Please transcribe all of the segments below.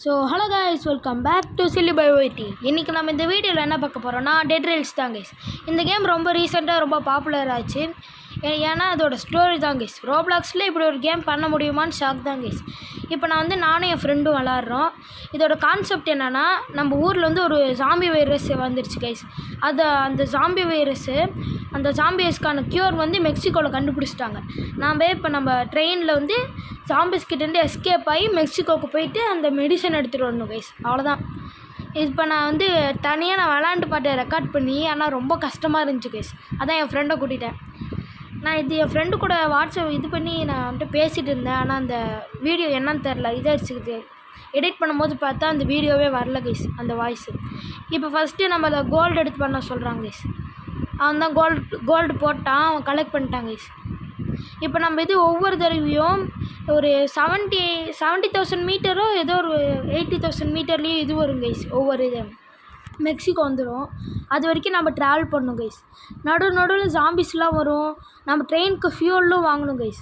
So hello guys, welcome back to Chilli Pie YT. இன்றைக்கி நம்ம இந்த வீடியோவில் என்ன பார்க்க போகிறோம்னா டெட் ரேல்ஸ் தான் guys. இந்த கேம் ரொம்ப ரீசெண்டாக ரொம்ப பாப்புலர் ஆச்சு. ஏன்னா அதோட ஸ்டோரி தான் guys. ரோப்ளாக்ஸில் இப்படி ஒரு கேம் பண்ண முடியுமான்னு ஷாக் தான் guys. இப்போ நானும் என் ஃப்ரெண்டும் விளாட்றோம். இதோட கான்செப்ட் என்னென்னா, நம்ம ஊரில் ஒரு ஜாம்பி வைரஸ் வந்துருச்சு guys. அந்த ஜாம்பி வைரஸ்க்கான க்யூர் மெக்சிகோவில் கண்டுபிடிச்சிட்டாங்க. நம்ம ட்ரெயினில் ஜாம்பிஸ்கிட்டேருந்து எஸ்கேப் ஆகி மெக்சிகோவுக்கு போயிட்டு அந்த மெடிசன் எடுத்துகிட்டு வரணும் கைஸ். அவ்வளோதான். இப்போ நான் தனியாக விளாண்டு பாட்டை ரெக்கார்ட் பண்ணி, ஆனால் ரொம்ப கஷ்டமாக இருந்துச்சு கைஸ். அதான் என் ஃப்ரெண்டை கூட்டிட்டேன். நான் என் ஃப்ரெண்டு கூட வாட்ஸ்அப் பண்ணி நான் பேசிகிட்டு இருந்தேன். ஆனால் அந்த வீடியோ என்னன்னு தெரில, இதாகிடுச்சுக்குது. எடிட் பண்ணும்போது பார்த்தா அந்த வீடியோவே வரல கைஸ், அந்த வாய்ஸு. இப்போ ஃபஸ்ட்டு நம்ம அதை கோல்டு எடுத்து பண்ண சொல்கிறாங்க கைஸ். அவன் தான் கோல்டு போட்டான், அவன் கலெக்ட் பண்ணிட்டான் கைஸ். இப்போ நம்ம ஒவ்வொரு தடவையும் ஒரு 70,000 மீட்டரோ ஏதோ ஒரு 80,000 மீட்டர்லேயும் வரும் கைஸ். ஒவ்வொரு மெக்சிகோ வந்துடும். அது வரைக்கும் நம்ம ட்ராவல் பண்ணணும் கைஸ். நடுவில் ஜாம்பிஸ்லாம் வரும். நம்ம ட்ரெயினுக்கு ஃபியூலும் வாங்கணும் கைஸ்.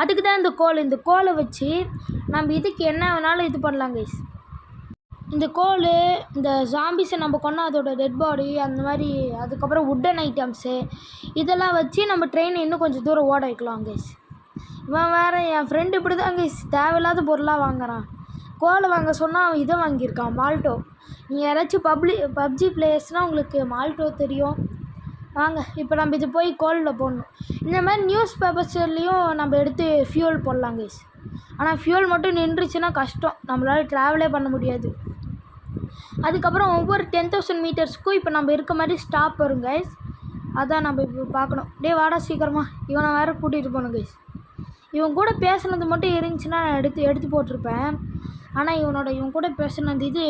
அதுக்கு தான் இந்த கோலை வச்சு நம்ம என்ன வேணாலும் பண்ணலாம் கைஸ். இந்த கோல், இந்த ஜாம்பிஸை நம்ம கொண்டா அதோட டெட் பாடி, அந்த மாதிரி அதுக்கப்புறம் வுட்டன் ஐட்டம்ஸு இதெல்லாம் வச்சு நம்ம ட்ரெயினை இன்னும் கொஞ்சம் தூரம் ஓட வைக்கலாம் கைஸ். இவன் வேறு என் ஃப்ரெண்டு இப்படி தான் கைஸ் தேவையில்லாத பொருளாக வாங்குறான். கோலை வாங்க சொன்னால் அவன் இதை வாங்கியிருக்கான், மால்டோ. நீங்கள் யாராச்சும் பப்ஜி பிளேயர்ஸ்னால் உங்களுக்கு மால்டோ தெரியும். வாங்க இப்போ நம்ம இது போய் கோலில் போடணும். இந்த மாதிரி நியூஸ் பேப்பர்ஸ்லேயும் நம்ம எடுத்து ஃபியூல் போடலாம் கைஸ். ஆனால் ஃபியூல் மட்டும் நின்றுச்சுன்னா கஷ்டம், நம்மளால் ட்ராவலே பண்ண முடியாது. அதுக்கப்புறம் ஒவ்வொரு 10,000 மீட்டர்ஸ்க்கும் இப்போ நம்ம இருக்க மாதிரி ஸ்டாப் வரும் கைஸ். அதான் நம்ம இப்போ பார்க்கணும். வாடா சீக்கிரமா, இவனை வேறு கூட்டிகிட்டு போகணும் கைஸ். இவன் கூட பேசுனது மட்டும் இருந்துச்சுன்னா நான் எடுத்து போட்டிருப்பேன். ஆனால் இவன் கூட பேசுனது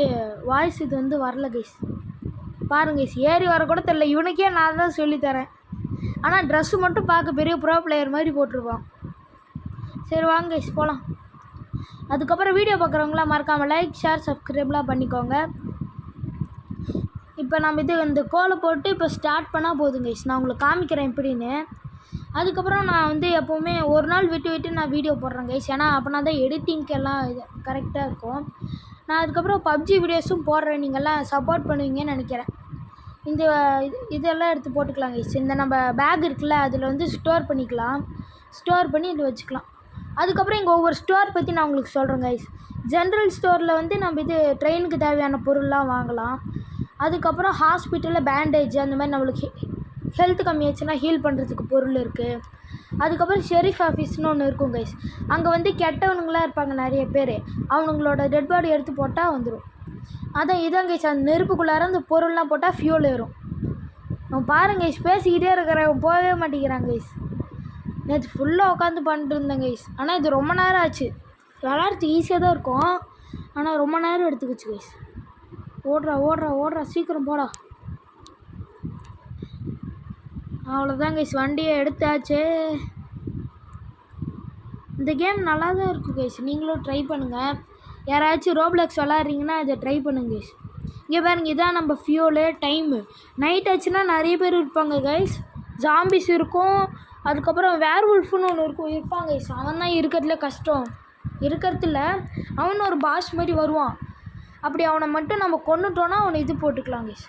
வாய்ஸ் வரல கைஸ். பாருங்க கைஸ், ஏறி வர கூட தெரில. இவனுக்கே நான் தான் சொல்லித்தரேன். ஆனால் ட்ரெஸ்ஸு மட்டும் பார்க்க பெரிய ப்ரோ பிளேயர் மாதிரி போட்டிருப்பான். சரி வாங்க கைஸ் போகலாம். அதுக்கப்புறம் வீடியோ பார்க்குறவங்களாம் மறக்காமல் லைக், ஷேர், சப்ஸ்கிரைப்லாம் பண்ணிக்கோங்க. இப்போ நம்ம இந்த கோலை போட்டு இப்போ ஸ்டார்ட் பண்ணால் போதும் கைஸ். நான் உங்களுக்கு காமிக்கிறேன் எப்படின்னு. அதுக்கப்புறம் நான் எப்போவுமே ஒரு நாள் விட்டு நான் வீடியோ போடுறேன் கைஸ். ஏன்னா அப்போனா தான் எடிட்டிங்க்கெல்லாம் இது கரெக்டாக இருக்கும். நான் அதுக்கப்புறம் பப்ஜி வீடியோஸும் போடுறேன். நீங்கள்லாம் சப்போர்ட் பண்ணுவீங்கன்னு நினைக்கிறேன். இதெல்லாம் எடுத்து போட்டுக்கலாம் கைஸ். இந்த நம்ம பேக் இருக்குல்ல, அதில் ஸ்டோர் பண்ணிக்கலாம். ஸ்டோர் பண்ணி இது வச்சுக்கலாம். அதுக்கப்புறம் இங்கே ஒவ்வொரு ஸ்டோர் பற்றி நான் உங்களுக்கு சொல்கிறேன் கைஸ். ஜென்ரல் ஸ்டோரில் நம்ம ட்ரெயினுக்கு தேவையான பொருள்லாம் வாங்கலாம். அதுக்கப்புறம் ஹாஸ்பிட்டலில் பேண்டேஜ், அந்த மாதிரி நம்மளுக்கு ஹெல்த் கம்மியாச்சுன்னா ஹீல் பண்ணுறதுக்கு பொருள் இருக்குது. அதுக்கப்புறம் ஷெரீஃப் ஆஃபீஸ்னு ஒன்று இருக்கும் கைஸ். அங்கே கெட்டவனுங்களாம் இருப்பாங்க நிறைய பேர். அவனுங்களோட டெட் பாடி எடுத்து போட்டால் வந்துடும். இதான் கைஸ், அந்த நெருப்புக்குள்ளார அந்த பொருள்லாம் போட்டால் ஃபியூல் ஏறும். அவன் பாருங்க கைஸ், பேசிக்கிட்டே இருக்கிறவன் போகவே மாட்டேங்கிறான் கைஸ். நேற்று ஃபுல்லாக உட்காந்து பண்ணிட்டு இருந்தேன் கைஸ். ஆனால் இது ரொம்ப நேரம் ஆச்சு. விளாட்றது ஈஸியாக தான் இருக்கும், ஆனால் ரொம்ப நேரம் எடுத்துக்கிச்சு கைஸ். ஓடுறா சீக்கிரம் போடா. அவ்வளோதான் கைஸ், வண்டியை எடுத்தாச்சு. இந்த கேம் நல்லா தான் இருக்கும் கைஸ், நீங்களும் ட்ரை பண்ணுங்கள். யாராச்சும் ரோப்ளாக்ஸ் விளாட்றீங்கன்னா இதை ட்ரை பண்ணுங்க கைஸ். இங்கே பாருங்க, இதான் நம்ம ஃபியூலு. டைமு நைட் ஆச்சுன்னா நிறைய பேர் இருப்பாங்க கைஸ். ஜாம்பிஸ் இருக்கும். அதுக்கப்புறம் வேர்வுல்ஃப்னு ஒன்று இருப்பாங்க கைஸ். அவன் தான் இருக்கிறதுல கஷ்டம். இருக்கிறதுல அவன் ஒரு பாஸ் மாதிரி வருவான். அப்படி அவனை மட்டும் நம்ம கொண்டுட்டோன்னா அவனை போட்டுக்கலாம் கைஸ்.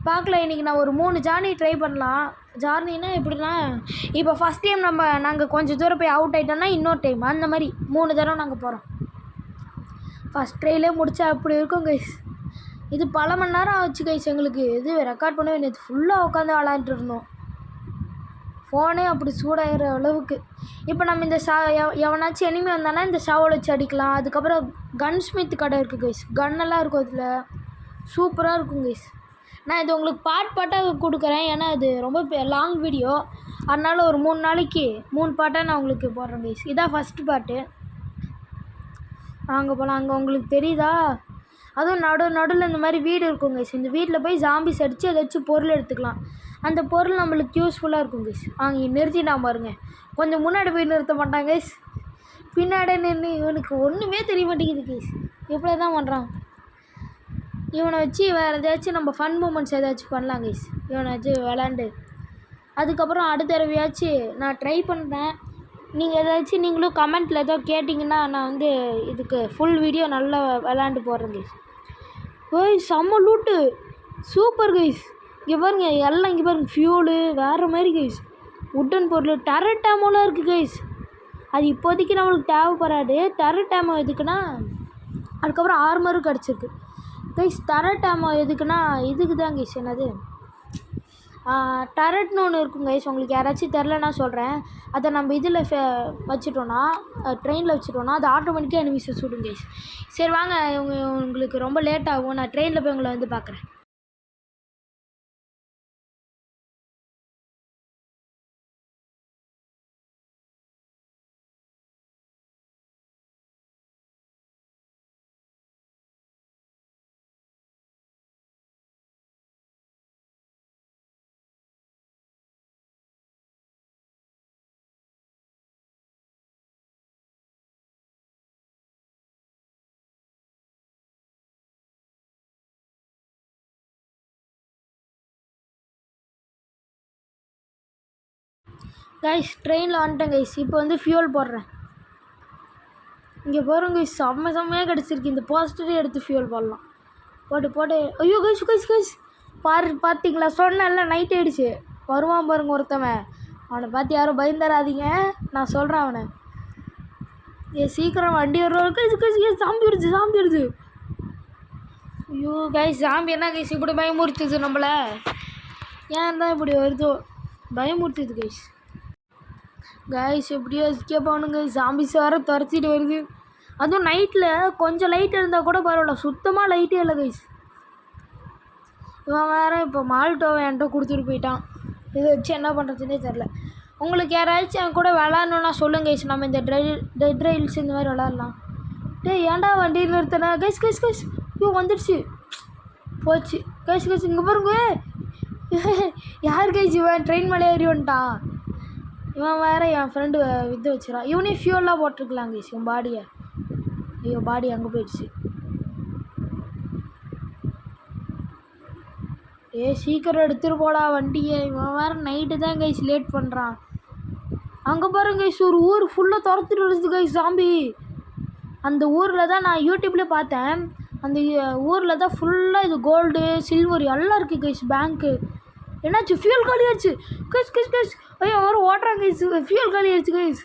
பார்க்கலாம், இன்றைக்கி நான் ஒரு 3 ஜார்னி ட்ரை பண்ணலாம். ஜார்னின்னா எப்படின்னா, இப்போ ஃபஸ்ட் டைம் நாங்கள் கொஞ்சம் தூரம் போய் அவுட் ஆகிட்டோன்னா இன்னொரு டைம் அந்த மாதிரி 3 தடவை நாங்கள் போகிறோம். ஃபஸ்ட் ட்ரைலே முடித்தா அப்படி இருக்கும் கைஸ். இது பல மணி நேரம் ஆச்சு கைஸ் எங்களுக்கு. ரெக்கார்ட் பண்ணவே நேற்று ஃபுல்லாக உட்காந்து விளாண்டுட்டு இருந்தோம். ஃபோனே அப்படி சூடாகிற அளவுக்கு. இப்போ நம்ம இந்த எவனாச்சும் எனிமி வந்தானா இந்த ஷாவில் வச்சு அடிக்கலாம். அதுக்கப்புறம் கன் ஸ்மித் கடை இருக்குது கைஸ். கன்னெல்லாம் இருக்கும் அதில், சூப்பராக இருக்கும் கைஸ். நான் இது உங்களுக்கு பாட்டாக கொடுக்குறேன். ஏன்னா அது ரொம்ப லாங் வீடியோ, அதனால் ஒரு 3 நாளைக்கு 3 பாட்டாக நான் உங்களுக்கு போடுறேன் கைஸ். இதான் ஃபஸ்ட்டு பாட்டு. அங்கே போகலாம். அங்கே உங்களுக்கு தெரியுதா? அதுவும் நடுவில் இந்த மாதிரி வீடு இருக்கும் கைஸ். இந்த வீட்டில் போய் ஜாம்பிஸ் அடித்து ஏதாச்சும் பொருள் எடுத்துக்கலாம். அந்த பொருள் நம்மளுக்கு யூஸ்ஃபுல்லாக இருக்கும் கைஸ். அங்கே நிறுத்திட்டா பாருங்க. கொஞ்சம் முன்னாடி போய் நிறுத்த மாட்டாங்க கைஸ். பின்னாடி நின்று இவனுக்கு ஒன்றுமே தெரிய மாட்டேங்குது கைஸ். இப்படி தான் பண்ணுறான். இவனை வச்சு வேறு ஏதாச்சும் நம்ம ஃபன் மூமெண்ட்ஸ் ஏதாச்சும் பண்ணலாம் கைஸ். இவனை வச்சு விளாண்டு அதுக்கப்புறம் அடுத்த தடவையாச்சும் நான் ட்ரை பண்ணுறேன். நீங்கள் ஏதாச்சும் நீங்களும் கமெண்ட்டில் ஏதோ கேட்டிங்கன்னா நான் வந்து இதுக்கு ஃபுல் வீடியோ நல்லா விளாண்டு போடுறேன் கைஸ். ஓய் செம்ம லூட்டு, சூப்பர் கைஸ். இங்கே பாருங்க எல்லாம், இங்கே பாருங்க ஃபியூலு வேறு மாதிரி கைஸ். உட்டன் பொருள் டரட் டேமோலாம் இருக்குது கைஸ். அது இப்போதைக்கு நம்மளுக்கு தேவைப்படாது. டரட் டேமோ எதுக்குன்னா அதுக்கப்புறம் ஆர்மரும் கிடச்சிருக்கு கைஸ். டரட் டேமோ எதுக்குன்னா இதுக்கு தான் கைஸ். என்னது டரட்னு ஒன்று இருக்கும் கைஸ். உங்களுக்கு யாராச்சும் தெரிலனா சொல்கிறேன். அதை நம்ம இதில் வச்சுட்டோன்னா, ட்ரெயினில் வச்சுட்டோன்னா அது ஆட்டோமேட்டிக்காக எனிமீஸை சுடும் கைஸ். சரி வாங்க, உங்களுக்கு ரொம்ப லேட் ஆகும். நான் ட்ரெயினில் போய் உங்களை வந்து பார்க்குறேன். கைஸ் ட்ரெயினில் வந்துட்டேன் கைஸ். இப்போ வந்து ஃபியூல் போடுறேன். இங்கே போகிறோம் கைஸ், செம்மையாக கிடச்சிருக்கு. இந்த போஸ்டரே எடுத்து ஃபியூல் போடலாம். போட்டு ஐயோ கைஸ் கைஸ் கைஸ் பார்த்தீங்களா, சொன்னேன்ல நைட் ஆகிடுச்சு. வருவான் பாருங்க ஒருத்தவன். அவனை பார்த்து யாரும் பயந்துடாதீங்க, நான் சொல்கிறேன் அவனை. சீக்கிரம் வண்டி வருவான். கைஸ் கைஸ் கைஸ் சாம்பி வருது. ஐயோ கைஸ், சாம்பி என்ன கைஸ் இப்படி பயமுறுத்துது நம்மளை? ஏன் தான் இப்படி வருதோ, பயமுறுத்துது கைஸ். கைஸ் எப்படியோ எஸ்கேப் ஆகணுங்க. ஜாம்பிஸ் வேறு துரத்திட்டு வருது. அதுவும் நைட்டில் கொஞ்சம் லைட் இருந்தால் கூட பரவாயில்ல, சுத்தமாக லைட்டே இல்லை கைஸ். இவன் வேறு இப்போ மால்டோவை என்கிட்ட கொடுத்துட்டு போயிட்டான். இதை வச்சு என்ன பண்ணுறதுன்னே தெரில. உங்களுக்கு யாராச்சும் என் கூட விளாட்ணுன்னா சொல்லுங்க கைஸ். நம்ம இந்த டெட் ரயில்ஸ் இந்த மாதிரி விளாட்லாம். ஏன்டா வண்டியில் நிறுத்தினா? கைஸ் கைஸ் கைஸ் ஐயோ வந்துடுச்சு, போச்சு கைஸ் கைஸ். இங்கே பாருங்க, யார் கைஸ் இவன் ட்ரெயின் மேலே ஏறி வந்துட்டான். இவன் வேறு என் ஃப்ரெண்டு வித்து வச்சிடான். இவனே ஃபியூல்லாம் போட்டிருக்கலாம் கைஸ் இவன் பாடியை. ஐயோ பாடி அங்கே போயிடுச்சு. சீக்கிரம் எடுத்துகிட்டு போடா வண்டியை. இவன் வேறு நைட்டு தான் கைஸ் லேட் பண்ணுறான். அங்கே பாருங்க கைஸ், ஒரு ஊர் ஃபுல்லாக துரத்துட்டு வருது கைஸ் சாம்பி. அந்த ஊரில் தான் நான் யூடியூப்லேயே பார்த்தேன். அந்த ஊரில் தான் ஃபுல்லாக இது கோல்டு சில்வர் எல்லாம் இருக்குது கைஸ். பேங்க்கு என்னாச்சு, ஃபியூல் காலி ஆயிடுச்சு கைஸ் கைஸ் கைஸ். ஐயோ வரும் ஓட்டுறாங்க கைஸ், ஃபியூல் காலி ஆயிடுச்சு கைஸ்.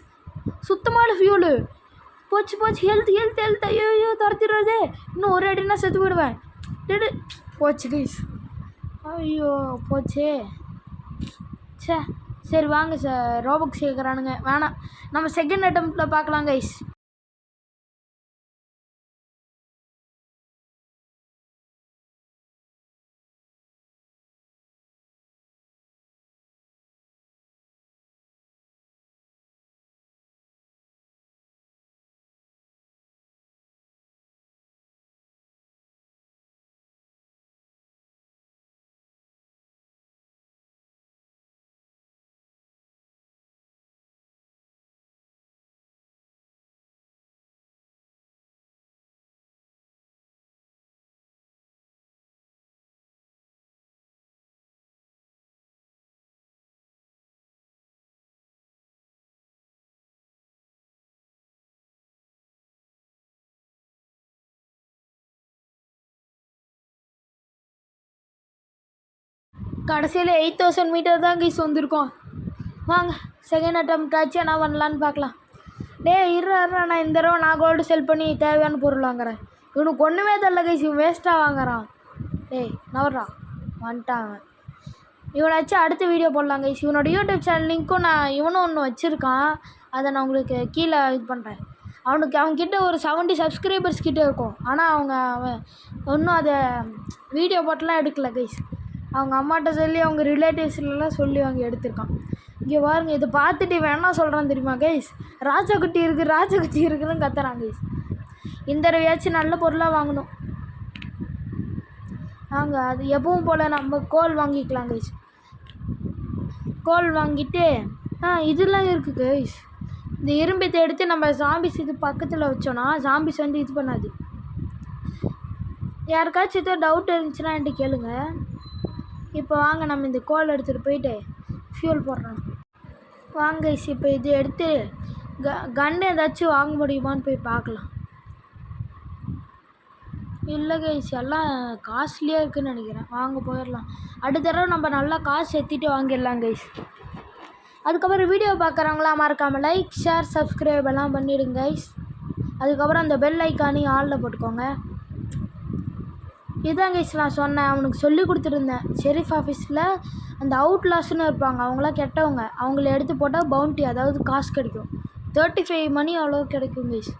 சுத்தமான ஃபியூலு போச்சு. ஹெல்த் ஐயோ துரத்திடுறதே. இன்னும் ஒரு அடினா செத்து போயிடுவேன். போச்சு கைஸ். ஐயோ போச்சே. சரி வாங்க சார், ரோபோக்ஸ் கேட்குறானுங்க. வேணாம், நம்ம செகண்ட் அட்டெம்ப்டில் பார்க்கலாம் கைஸ். கடைசியில் 8000 மீட்டர் தான் கைஸ் வந்திருக்கோம். வாங்க செகண்ட் அட்டெம்ப்ட் ஆச்சு, என்ன பண்ணலான்னு பார்க்கலாம். இருறா நான் இந்த தடவை நான் கோல்டு செல் பண்ணி தேவையான பொருள் வாங்குறேன். இவனுக்கு ஒன்றுமே தெரில கைஸ், இவன் வேஸ்ட்டாக வாங்குறான். நவர்றா வந்துட்டான். இவனாச்சும் அடுத்த வீடியோ போடலாம் கைஸ். இவனோட யூடியூப் சேனல் லிங்க்கும் இவனும் ஒன்று வச்சுருக்கான். அதை நான் உங்களுக்கு கீழே இது பண்ணுறேன். அவன்கிட்ட ஒரு 70 சப்ஸ்கிரைபர்ஸ் கிட்டே இருக்கும். ஆனால் அவன் ஒன்றும் அதை வீடியோ போட்டெலாம் எடுக்கல கைஸ். அவங்க அம்மாட்ட சொல்லி அவங்க ரிலேட்டிவ்ஸ்லாம் சொல்லி அவங்க எடுத்திருக்கான். இங்கே பாருங்க, இதை பார்த்துட்டு இவன் என்ன சொல்கிறான் தெரியுமா கைஸ்? ராஜாக்குட்டி இருக்குதுன்னு கத்துறான் கைஸ். இந்த தடவையாச்சும் நல்ல பொருளாக வாங்கணும். அது எப்பவும் போல் நம்ம கோல் வாங்கிக்கலாம் கைஸ். கோல் வாங்கிட்டு இதெல்லாம் இருக்குது கைஸ். இந்த இரும்பத்தை எடுத்து நம்ம ஜாம்பிஸ் இது பக்கத்தில் வச்சோன்னா ஜாம்பிஸ் வந்து இது பண்ணாது. யாருக்காச்சும் ஏதோ டவுட் இருந்துச்சுன்னா என்கிட்ட கேளுங்க. இப்போ வாங்க நம்ம இந்த கோல் எடுத்துகிட்டு போயிட்டு ஃபியூல் போடுறோம். வாங்க கைஸ், இப்போ இது எடுத்து கன் ஏதாச்சும் வாங்க முடியுமான்னு போய் பார்க்கலாம். இல்லை கைஸ், எல்லாம் காஸ்ட்லியாக இருக்குதுன்னு நினைக்கிறேன். வாங்க போயிடலாம். அடுத்த தடவை நம்ம நல்லா காசு ஏற்றிட்டு வாங்கிடலாம் கைஸ். அதுக்கப்புறம் வீடியோ பார்க்குறவங்களா மறக்காமல் லைக், ஷேர், சப்ஸ்கிரைப் எல்லாம் பண்ணிவிடுங்க கைஸ். அதுக்கப்புறம் அந்த பெல் ஐக்கானையும் ஆளில் போட்டுக்கோங்க. இதுதான் கைஸ் நான் சொன்னேன். அவனுக்கு சொல்லி கொடுத்துருந்தேன். ஷெரீஃப் ஆஃபீஸில் அந்த அவுட்லாஸ்ன்னு இருப்பாங்க, அவங்களாம் கெட்டவங்க. அவங்கள எடுத்து போட்டால் பவுண்டி, அதாவது காசு கிடைக்கும். 35 மணி அவ்வளோ கிடைக்கும் கைஸ்.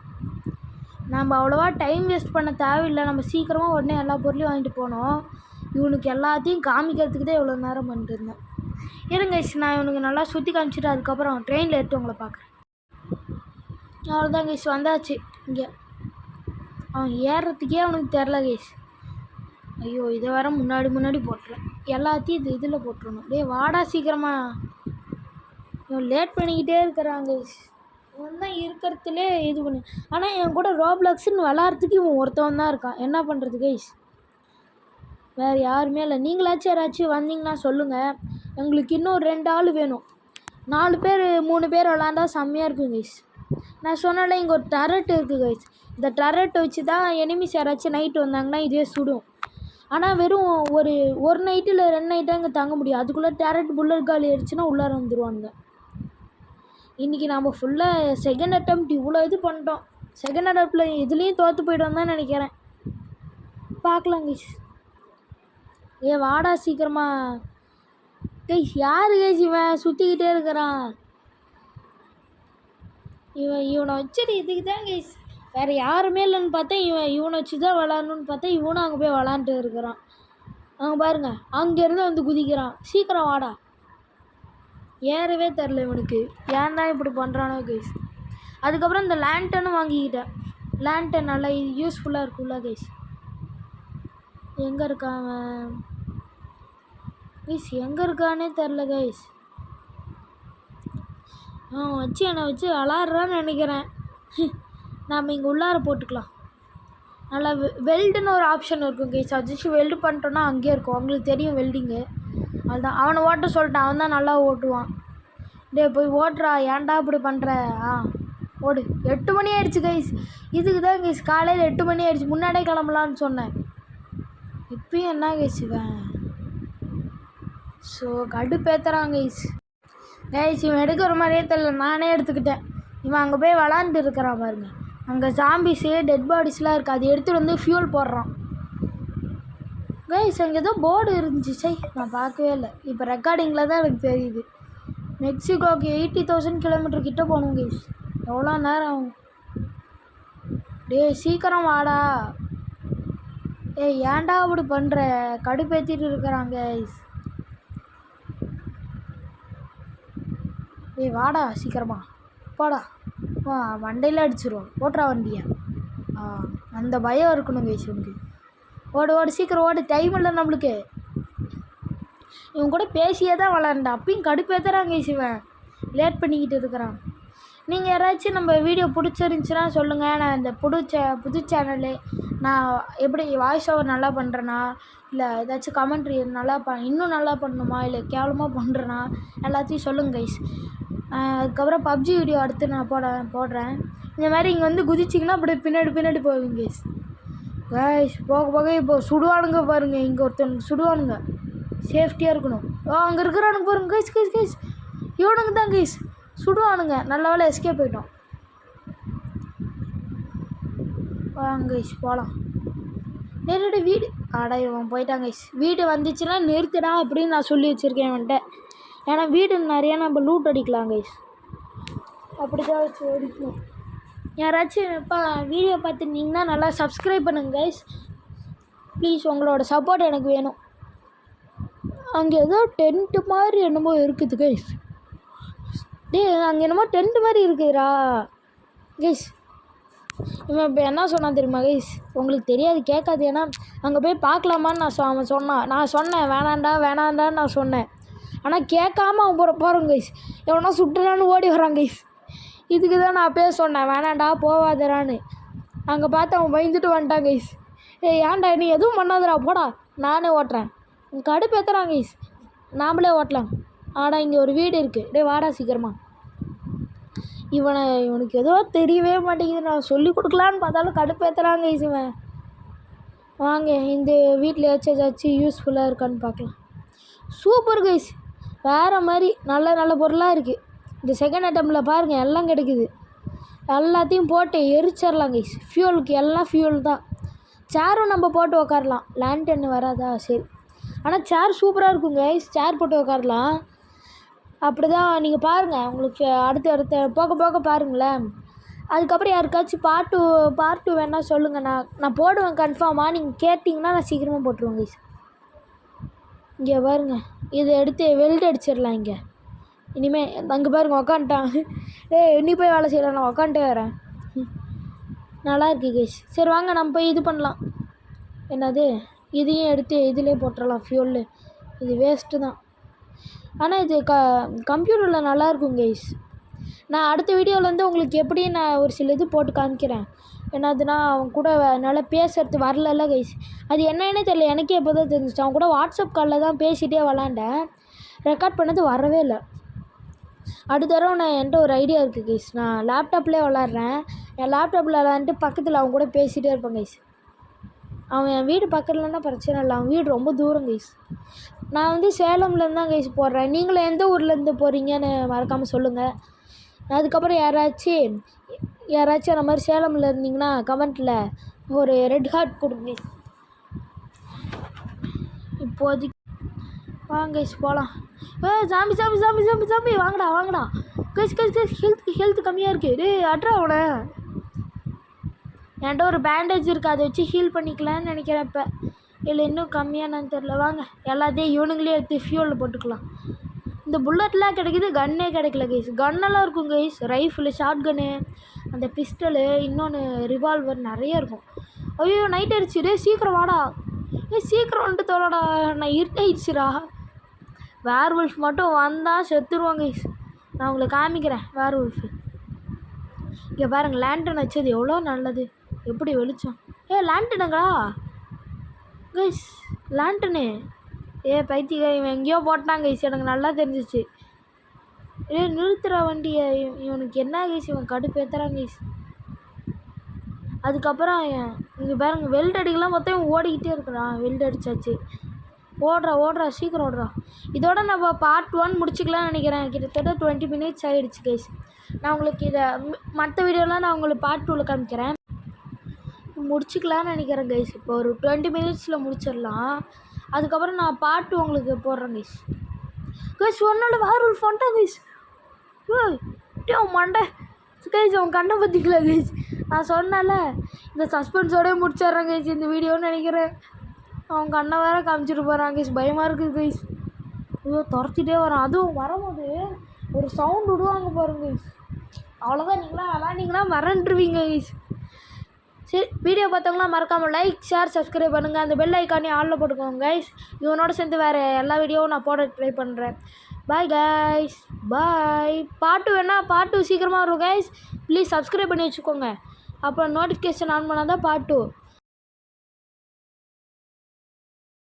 நம்ம அவ்வளோவா டைம் வேஸ்ட் பண்ண தேவையில்லை. நம்ம சீக்கிரமாக உடனே எல்லா பொருளையும் வாங்கிட்டு போனோம். இவனுக்கு எல்லாத்தையும் காமிக்கிறதுக்கு தான் இவ்வளோ நேரம் பண்ணிட்டுருந்தேன். இருங்க கைஸ், நான் இவனுக்கு நல்லா சுற்றி காமிச்சிட்டு அதுக்கப்புறம் ட்ரெயினில் எடுத்து உங்களை பார்க்குறேன். அவ்வளோதான் கைஸ், வந்தாச்சு. இங்கே அவன் ஏறுறதுக்கே அவனுக்கு தெரில கைஸ். ஐயோ, இதை வேற முன்னாடி போட்டுறேன். எல்லாத்தையும் இதில் போட்டுருணும். டே வாடா சீக்கிரமாக. இவன் லேட் பண்ணிக்கிட்டே இருக்கிறான் கைஸ். இவன் தான் இருக்கிறதுலே இது பண்ணி. ஆனால் என் கூட ரோப்ளாக்ஸ்ன்னு விளாட்றதுக்கு இவன் ஒருத்தவன் தான் இருக்கான். என்ன பண்ணுறது கைஸ்? வேறு யாருமே இல்லை. நீங்களாச்சும் யாராச்சும் வந்தீங்கன்னா சொல்லுங்கள். எங்களுக்கு இன்னும் 2 ஆள் வேணும். 4 பேர் 3 பேர் விளாண்டா செம்மையாக இருக்கும் கைஸ். நான் சொன்னால இங்கே ஒரு டரட் இருக்குது கைஸ். இந்த டரட்டை வச்சு தான் எனிமிஸ் யாராச்சும் நைட்டு வந்தாங்கன்னா இதே சுடும். ஆனால் வெறும் ஒரு நைட்டு இல்லை 2 நைட்டாக இங்கே தங்க முடியும். அதுக்குள்ளே டேரட் புல்லட் காலி ஆயிடுச்சுன்னா உள்ளார வந்துடுவானுங்க. இன்றைக்கி நம்ம ஃபுல்லாக செகண்ட் அட்டெம்ப்ட் இவ்வளோ இது பண்ணிட்டோம். செகண்ட் அட்டெம்ப்டில் இதுலேயும் தோற்று போய்ட்டோம் தான் நினைக்கிறேன். பார்க்கலாம் கைஸ். வாடா சீக்கிரமாக. கைஸ் யார் கைஸ் இவன் சுற்றிக்கிட்டே இருக்கிறான்? இவனை வச்சுட்டு இதுக்கு தான் கைஸ். வேறு யாருமே இல்லைன்னு பார்த்தா இவனை வச்சு தான் விளாட்ணுன்னு பார்த்தா இவனும் அங்கே போய் விளாண்டுட்டு இருக்கிறான். அங்கே பாருங்கள், அங்கேருந்து வந்து குதிக்கிறான். சீக்கிரம் வாடா. ஏறவே தெரில இவனுக்கு. ஏன் தான் இப்படி பண்ணுறானோ கைஸ். அதுக்கப்புறம் இந்த லேண்டனும் வாங்கிக்கிட்டேன். லேண்டன் நல்லா யூஸ்ஃபுல்லாக இருக்குல்ல கைஸ். எங்கே இருக்கான் கைஸ்? எங்கே இருக்கானே தெரில கைஸ். வச்சு என்னை வச்சு விளாட்றான்னு நினைக்கிறேன். நாம் இங்கே உள்ளார போட்டுக்கலாம். நல்லா வெல்டுன்னு ஒரு ஆப்ஷன் இருக்கும் கைஸ். அது வெல்டு பண்ணிட்டோன்னா அங்கேயே இருக்கும். அவங்களுக்கு தெரியும் வெல்டிங்கு. அதுதான் அவனை ஓட்ட சொல்லிட்டான். அவன் தான் நல்லா ஓட்டுவான். டே போய் ஓட்டுறா. ஏன்டா இப்படி பண்ணுற? ஓடு. 8 மணி ஆயிடுச்சு கைஸ். இதுக்கு தான் கைஸ் காலையில் 8 மணி ஆயிடுச்சு. முன்னாடியே கிளம்பலான்னு சொன்னேன். இப்பயும் என்ன கைஸ் இவன்? ஸோ கடுப்பேத்துறான் கைஸ். இவன் எடுக்கிற மாதிரியே தெரியல. நானே எடுத்துக்கிட்டேன். இவன் அங்கே போய் விளாண்டுட்டு இருக்கிறான் பாருங்க. அங்கே ஜாம்பிஸு டெட் பாடிஸ்லாம் இருக்குது. அது எடுத்துகிட்டு வந்து ஃபியூல் போடுறான் கைஸ். அங்கே ஏதோ போர்டு இருந்துச்சு. சரி, நான் பார்க்கவே இல்லை. இப்போ ரெக்கார்டிங்கில் தான் எனக்கு தெரியுது. மெக்சிகோக்கு 80,000 கிலோமீட்டர் கிட்டே போகணும் கைஸ். எவ்வளோ நேரம் ஆகும்? டே சீக்கிரம் வாடா. ஏன்டா அப்படி பண்ணுற? கடுப்பேற்றிட்டு இருக்கிறாங்க கைஸ். வாடா சீக்கிரமா போடா. வண்டியில் அடிச்சிருவோம். ஓட்டுறா வண்டியை. அந்த பயம் இருக்கணும் கைஸ் உனக்கு. ஓடு சீக்கிரம் ஓடு. டைம் இல்லை நம்மளுக்கு. இவன் கூட பேசியே தான் விளாண்டா. அப்பயும் கடுப்பேற்றுறாங்க கைஸ். இவன் லேட் பண்ணிக்கிட்டு இருக்கிறான். நீங்கள் யாராச்சும் நம்ம வீடியோ பிடிச்சிருந்துச்சின்னா சொல்லுங்கள். நான் இந்த புது சேனலு நான் எப்படி வாய்ஸ் ஓவர் நல்லா பண்ணுறேன்னா, இல்லை ஏதாச்சும் கமெண்ட்ரி நல்லா இன்னும் நல்லா பண்ணணுமா, இல்லை கேவலமாக பண்ணுறேன்னா எல்லாத்தையும் சொல்லுங்கள் கைஸ். அதுக்கப்புறம் பப்ஜி வீடியோ அடுத்து நான் போடுறேன். இந்த மாதிரி இங்கே வந்து குதிச்சிங்கன்னா அப்படியே பின்னாடி போவீங்க கைஸ். கைஸ் போக இப்போ சுடுவானுங்க பாருங்கள். இங்கே ஒருத்தனுக்கு சுடுவானுங்க. சேஃப்டியாக இருக்கணும். அங்கே இருக்கிறானுங்க பாருங்க கைஸ். இவனுங்க தான் கைஸ் சுடுவானுங்க. நல்ல வேலை எஸ்கேப் போயிட்டோம். வாங்க கைஸ் போகலாம். நேரடி வீடு. இவன் போயிட்டான் கைஸ். வீடு வந்துச்சுன்னா நிறுத்திடா அப்படின்னு நான் சொல்லி வச்சுருக்கேன் இவன்கிட்ட. ஏன்னா வீடு நிறையா நம்ம லூட் அடிக்கலாம் கைஸ். அப்படி தான் வச்சு அடிக்கணும். யாராச்சும் இப்போ வீடியோ பார்த்துருந்தீங்கன்னா நல்லா சப்ஸ்கிரைப் பண்ணுங்க கைஸ். ப்ளீஸ், உங்களோட சப்போர்ட் எனக்கு வேணும். அங்கே ஏதோ டென்ட்டு மாதிரி என்னமோ இருக்குது கைஸ். அங்கே என்னமோ டென்ட்டு மாதிரி இருக்குதுரா கைஸ். இவன் இப்போ என்ன சொன்னான் தெரியுமா கைஸ்? உங்களுக்கு தெரியாது, கேட்காது. ஏன்னா அங்கே போய் பார்க்கலாமான்னு அவன் சொன்னான். நான் சொன்னேன் வேணாண்டான்னு நான் சொன்னேன். ஆனால் கேட்காம அவன் போகிறோம் கைஸ். எவனா சுட்டுறான்னு ஓடி வரான் கைஸ். இதுக்கு தான் நான் அப்பயே சொன்னேன் வேணாண்டா போவாதரான்னு. அங்கே பார்த்து அவன் பயந்துட்டு வந்துட்டான் கைஸ். ஏன்டா நீ எதுவும் பண்ணாதடா போடா, நானே ஓட்டுறேன். கடுப்பேற்றுறான் கைஸ். நாமளே ஓட்டலாம். இங்கே ஒரு வீடு இருக்குது. வாடா சீக்கிரமா. இவனுக்கு ஏதோ தெரியவே மாட்டேங்குது. நான் சொல்லி கொடுக்கலான்னு பார்த்தாலும் கடுப்பேற்றுறாங்க கைஸ் இவன். வாங்க இந்த வீட்டில் ஏதாச்சும் யூஸ்ஃபுல்லாக இருக்கான்னு பார்க்கலாம். சூப்பர் கைஸ், வேறு மாதிரி நல்ல நல்ல பொருளாக இருக்குது. இந்த செகண்ட் ஐட்டமில் பாருங்கள் எல்லாம் கிடைக்குது. எல்லாத்தையும் போட்டு எரிச்சிடலாம் கைஸ். ஃபியூலுக்கு எல்லாம் ஃபியூல் தான். சேரும் நம்ம போட்டு உக்காரலாம். லேண்டன் வராதா? சரி, ஆனால் சேர் சூப்பராக இருக்கும் கைஸ். சேர் போட்டு உக்காரலாம். அப்படி தான் நீங்கள் பாருங்கள். உங்களுக்கு அடுத்த போக போக பாருங்களேன். அதுக்கப்புறம் யாருக்காச்சும் பார்ட் டூ வேணால் சொல்லுங்கள். நான் போடுவேன் கன்ஃபார்மாக. நீங்கள் கேட்டிங்கன்னா நான் சீக்கிரமாக போட்டுருவேன் கைஸ். இங்கே பாருங்கள், இதை எடுத்து வெல்ட் அடிச்சிடலாம். இங்கே இனிமேல் அங்கே பாருங்கள் உக்காந்துட்டான். நீ போய் வேலை செய்யலாம், நான் உக்காந்துட்டே வரேன். நல்லா இருக்கு கைஸ். சரி வாங்க நம்ம போய் இது பண்ணலாம். என்னது, இதையும் எடுத்து இதிலே போட்டுடலாம் ஃபியூல். இது வேஸ்ட்டு தான், ஆனால் இது கம்ப்யூட்டரில் நல்லாயிருக்கும் கைஸ். நான் அடுத்த வீடியோவில் வந்து உங்களுக்கு எப்படி நான் ஒரு சில இது போட்டு காமிக்கிறேன். என்னதுன்னா அவன் கூட என்னால் பேசுறது வரல கைஸ். அது என்னன்னே தெரியல, எனக்கே எப்போ தான் தெரிஞ்சிச்சு. அவன் கூட வாட்ஸ்அப் காலில் தான் பேசிகிட்டே விளாண்டேன். ரெக்கார்ட் பண்ணது வரவே இல்லை. அடுத்த தடவை என்கிட்ட ஒரு ஐடியா இருக்குது கைஸ். நான் லேப்டாப்லேயே விளாட்றேன். என் லேப்டாப்பில் விளாண்டுட்டு பக்கத்தில் அவன் கூட பேசிகிட்டே இருப்பேன் கைஸ். அவன் என் வீடு பக்கத்துலன்னா பிரச்சனை இல்லை, அவன் வீடு ரொம்ப தூரம் கைஸ். நான் வந்து சேலம்லேருந்து தான் கைஸ் போடுறேன். நீங்களும் எந்த ஊர்லேருந்து போகிறீங்கன்னு மறக்காமல் சொல்லுங்கள். அதுக்கப்புறம் யாராச்சும் அந்த மாதிரி சேலமில் இருந்தீங்கன்னா கமெண்ட்டில் ஒரு ரெட் ஹார்ட் கொடுங்க. இப்போதைக்கு வாங்க கைஸ் போகலாம். Zombie zombie zombie zombie zombie வாங்கடா கைஸ். ஹெல்த் கம்மியாக இருக்குது. அட்ரா அவனை. என்கிட்ட ஒரு பேண்டேஜ் இருக்குது, அதை வச்சு ஹீல் பண்ணிக்கலான்னு நினைக்கிறேன். இப்போ இல்லை இன்னும் கம்மியானு தெரில. வாங்க எல்லாத்தையும் இவனுங்களே எடுத்து ஃபியூலில் போட்டுக்கலாம். இந்த புல்லட்லாம் கிடைக்கிது, கன்னே கிடைக்கல கைஸ். கன்னெல்லாம் இருக்கும் கைஸ். ரைஃபிளு, ஷார்ட் கன்னு, அந்த பிஸ்டலு, இன்னொன்று ரிவால்வர் நிறைய இருக்கும். ஐயோ நைட் ஆயிடுச்சு. சீக்கிரம் வாடா. சீக்கிரம் வந்துட்டு தோலடா, நான் இருட்டாயிடுச்சுடா. வேர்வுல்ஃப் மட்டும் வந்தால் செத்துருவாங்க கைஸ். நான் உங்களுக்கு காமிக்கிறேன் வேர்வுல்ஃபு. இங்கே பாருங்கள், லேண்டன் வச்சது எவ்வளோ நல்லது. எப்படி வெளிச்சம். லேண்டனுங்களா கைஸ்? லேண்டனு பைத்தியக்கார இவன் எங்கேயோ போட்டான் கைஸ். எனக்கு நல்லா தெரிஞ்சிச்சு. நிறுத்துகிற வண்டியை. இவனுக்கு என்ன கைஸ், இவன் கடுப்பேற்றுறான் கைஸ். அதுக்கப்புறம் இங்கே பாருங்கள், வெல்ட் அடிக்கலாம் மொத்தம் ஓடிக்கிட்டே இருக்கிறான். வெல்ட் அடித்தாச்சு. ஓடுறா சீக்கிரம் ஓடுறா. இதோட நம்ம பார்ட் 1 முடிச்சிக்கலாம்னு நினைக்கிறேன். கிட்டத்தட்ட 20 minutes ஆகிடுச்சு கைஸ். நான் உங்களுக்கு இதை மற்ற வீடியோலாம் நான் உங்களுக்கு பார்ட் 2ல் காமிக்கிறேன். முடிச்சிக்கலான்னு நினைக்கிறேன் கைஸ். இப்போ ஒரு 20 minutesல முடிச்சிடலாம். அதுக்கப்புறம் நான் பார்ட் 2 உங்களுக்கு போடுறேன் கைஸ். ஒன்னோட வேர்வுல்ஃப் வந்துட்டான் கைஸ். மண்டை கைஸ், அவன் கண்ணை பற்றிக்கல கைஸ். நான் சொன்னல இந்த சஸ்பென்ஸோடய முடிச்சிட்றேன் கைஸ் இந்த வீடியோன்னு நினைக்கிறேன். அவன் கண்ணை வேறு காமிச்சிட்டு போகிறான் கைஸ். பயமாக இருக்குது கைஸ். ஐயோ துரத்திட்டே வரான். அதுவும் வரும்போது ஒரு சவுண்ட் விடுவாங்க பாருங்க கைஸ். அவ்வளோதான், நீங்களாம் விளாண்டிங்கன்னா மறந்துடுவீங்க கைஸ். சரி, வீடியோ பார்த்தவங்களாம் மறக்காமல் லைக், ஷேர், சப்ஸ்கிரைப் பண்ணுங்கள். அந்த பெல் ஐக்கானே ஆளில் போட்டுக்கோங்க கைஸ். இவனோட சேர்ந்து வேறு எல்லா வீடியோவும் நான் போட ட்ரை பண்ணுறேன். பாய் கைஸ், பாய். பார்ட் 2 வேணால் பார்ட் 2 சீக்கிரமாக வரும் கைஸ். ப்ளீஸ் சப்ஸ்கிரைப் பண்ணி வச்சுக்கோங்க. அப்புறம் நோட்டிஃபிகேஷன் ஆன் பண்ணால் தான் பார்ட் 2.